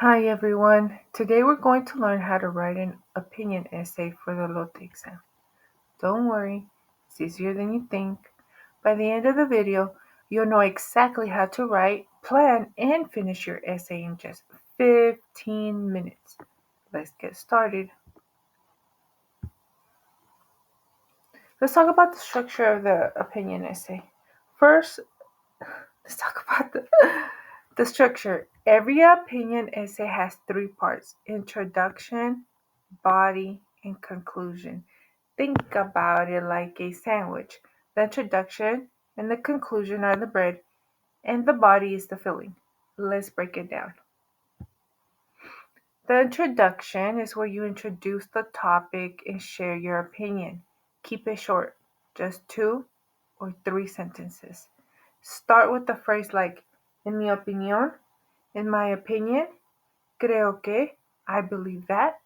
Hi everyone. Today we're going to learn how to write an opinion essay for the LOTE exam. Don't worry, it's easier than you think. By the end of the video, you'll know exactly how to write, plan, and finish your essay in just 15 minutes. Let's get started. Let's talk about the structure of the opinion essay. First, let's talk about the structure. Every opinion essay has three parts: introduction, body, and conclusion. Think about it like a sandwich. The introduction and the conclusion are the bread, and the body is the filling. Let's break it down. The introduction is where you introduce the topic and share your opinion. Keep it short, just 2 or 3 sentences. Start with the phrase like, en mi opinión, in my opinion, creo que, I believe that,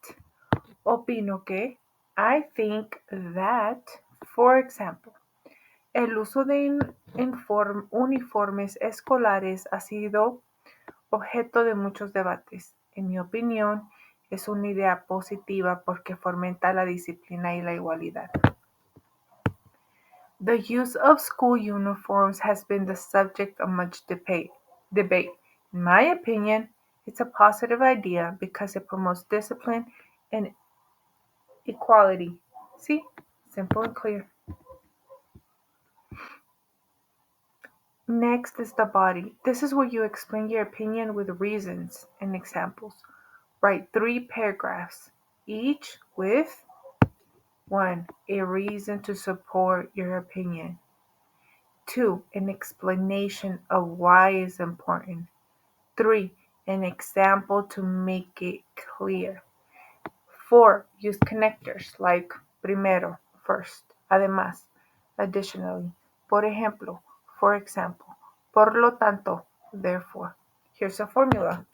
opino que, I think that. For example, el uso de uniformes escolares ha sido objeto de muchos debates. En mi opinión, es una idea positiva porque fomenta la disciplina y la igualdad. The use of school uniforms has been the subject of much debate. In my opinion, it's a positive idea because it promotes discipline and equality. See? Simple and clear. Next is the body. This is where you explain your opinion with reasons and examples. Write 3 paragraphs, each with 1. A reason to support your opinion. 2. An explanation of why it's important. 3. An example to make it clear. 4. Use connectors like primero, first, además, additionally, por ejemplo, for example, por lo tanto, therefore. Here's a formula.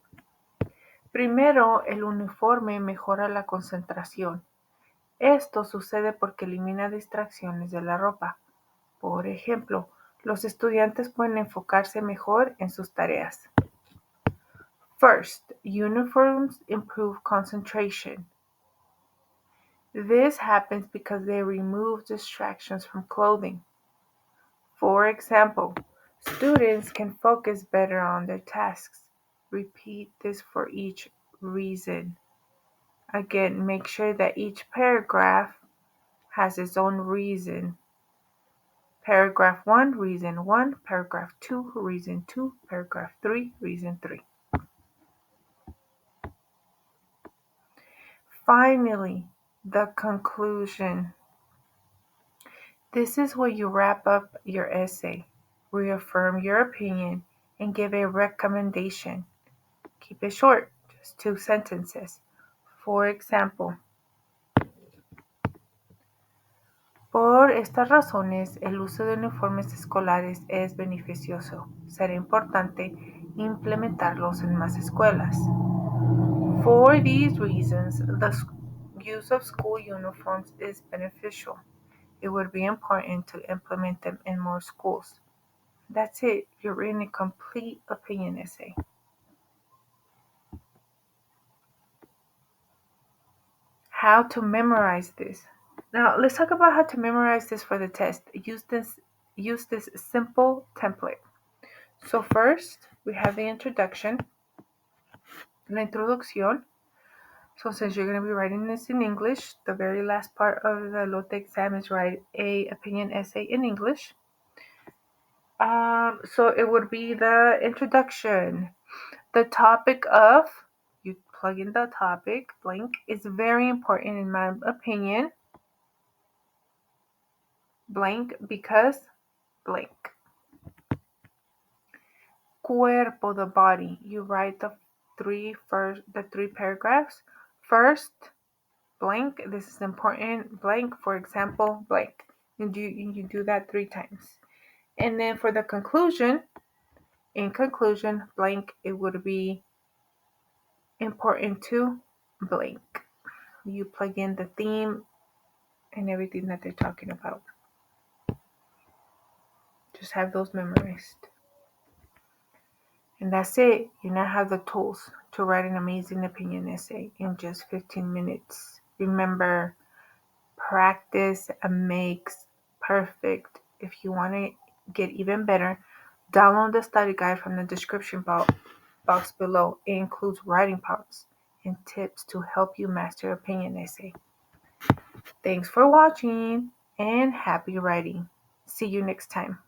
Primero, el uniforme mejora la concentración. Esto sucede porque elimina distracciones de la ropa. Por ejemplo, los estudiantes pueden enfocarse mejor en sus tareas. First, uniforms improve concentration. This happens because they remove distractions from clothing. For example, students can focus better on their tasks. Repeat this for each reason. Again, make sure that each paragraph has its own reason. Paragraph 1, reason 1. Paragraph 2, reason 2. Paragraph 3, reason 3. Finally, the conclusion. This is where you wrap up your essay, reaffirm your opinion, and give a recommendation. Keep it short, just 2 sentences. For example, por estas razones, el uso de uniformes escolares es beneficioso. Será importante implementarlos en más escuelas. For these reasons, the use of school uniforms is beneficial. It would be important to implement them in more schools. That's it. You're writing a complete opinion essay. How to memorize this. Now, let's talk about how to memorize this for the test. Use this simple template. So first, we have the introduction, la introducción. So since you're going to be writing this in English, the very last part of the LOTE exam is write a opinion essay in English. So it would be the introduction. The topic of, you plug in the topic, blank, is very important in my opinion, blank, because blank. Cuerpo, the body. You write the three paragraphs. First, blank, this is important, blank, for example, blank. You do that 3 times. And then for the conclusion, in conclusion, blank, it would be important to blank. You plug in the theme and everything that they're talking about. Just have those memorized. And that's it. You now have the tools to write an amazing opinion essay in just 15 minutes. Remember, practice makes perfect. If you want to get even better, download the study guide from the description box below. It includes writing parts and tips to help you master your opinion essay. Thanks for watching and happy writing. See you next time.